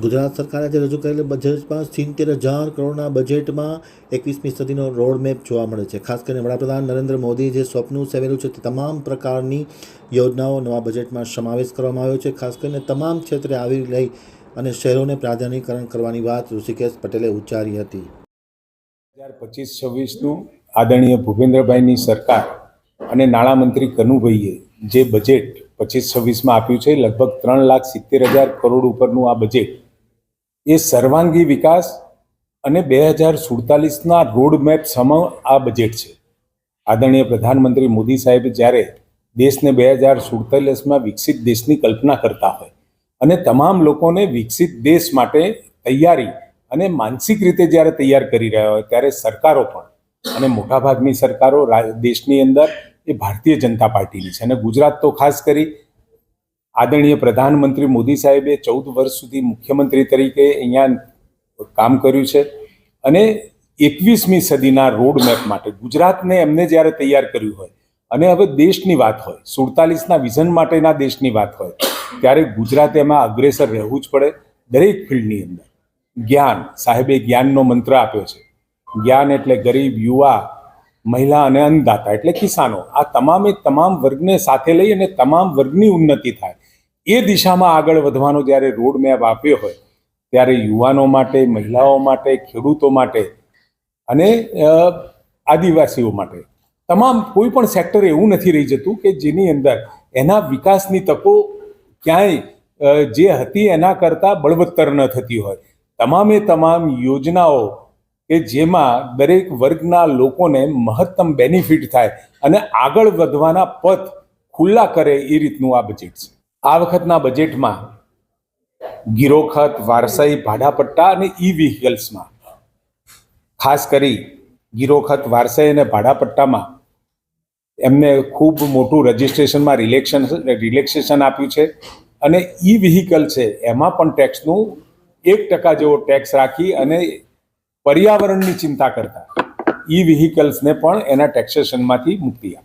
ગુજરાત સરકારે આજે રજૂ કરેલ બજેટમાં 70,000 કરોડના બજેટમાં 21મી સદીનો રોડમેપ જોવા મળે છે. ખાસ કરીને વડાપ્રધાન નરેન્દ્ર મોદીએ જે સ્વપ્ન સેવેલું છે તે તમામ પ્રકારની યોજનાઓ નવા બજેટમાં સમાવેશ કરવામાં આવ્યો છે. ખાસ કરીને તમામ ક્ષેત્રે આવી લઈ અને શહેરોને પ્રાધાન્યકરણ કરવાની વાત ઋષિકેશ પટેલે ઉચ્ચારી હતી. 2025-26નું આદરણીય ભૂપેન્દ્રભાઈની સરકાર અને નાણામંત્રી કનુભાઈએ જે બજેટ 25-26માં આપ્યું છે, લગભગ 3,70,000 કરોડ ઉપરનું આ બજેટ એ સર્વાંગી વિકાસ અને 2047ના રોડમેપ સમ આ બજેટ છે. આદરણીય પ્રધાનમંત્રી મોદી સાહેબ જ્યારે દેશને 2047માં વિકસિત દેશની કલ્પના કરતા હોય અને તમામ લોકોને વિકસિત દેશ માટે તૈયારી અને માનસિક રીતે જ્યારે તૈયાર કરી રહ્યા હોય ત્યારે સરકારો પણ અને મોટાભાગની સરકારો દેશની અંદર એ ભારતીય જનતા પાર્ટીની છે. અને ગુજરાત તો ખાસ કરી આદરણીય પ્રધાનમંત્રી મોદી સાહેબે 14 વર્ષ સુધી મુખ્યમંત્રી તરીકે અહીંયા કામ કર્યું છે અને 21મી સદીના રોડમેપ માટે ગુજરાતને એમને જ્યારે તૈયાર કર્યું હોય અને હવે દેશની વાત હોય, 47ના વિઝન માટેના દેશની વાત હોય ત્યારે ગુજરાતે એમાં અગ્રેસર રહેવું જ પડે. દરેક ફિલ્ડની અંદર જ્ઞાન, સાહેબે જ્ઞાનનો મંત્ર આપ્યો છે. જ્ઞાન એટલે ગરીબ, યુવા, મહિલા અને અન્નદાતા એટલે કિસાનો. આ તમામે તમામ વર્ગને સાથે લઈ અને તમામ વર્ગની ઉન્નતિ થાય એ દિશામાં આગળ વધવાનો જ્યારે રોડ મેપ આપ્યો હોય ત્યારે યુવાનો માટે, મહિલાઓ માટે, ખેડૂતો માટે અને આદિવાસીઓ માટે તમામ કોઈ પણ સેક્ટર એવું નથી રહી જતું કે જેની અંદર એના વિકાસની તકો ક્યાંય જે હતી એના કરતાં બળવત્તર ન થતી હોય. તમામે તમામ યોજનાઓ કે જેમાં દરેક વર્ગના લોકોને મહત્તમ બેનિફિટ થાય અને આગળ વધવાના પથ ખુલ્લા કરે એ રીતનું આ બજેટ છે. આ વખતના બજેટમાં ગિરોખત, વારસાઈ, ભાડાપટ્ટા અને ઈ વ્હીકલ્સમાં ખાસ કરી ગિરોખત, વારસાઈ અને ભાડાપટ્ટામાં એમને ખૂબ મોટું રજિસ્ટ્રેશનમાં રિલેક્સેશન આપ્યું છે અને ઈ વ્હીકલ છે એમાં પણ ટેક્સનું 1% જેવો ટેક્સ રાખી અને પર્યાવરણની ચિંતા કરતા ઈ વ્હીકલ્સને પણ એના ટેક્સેશનમાંથી મુક્તિ આપી.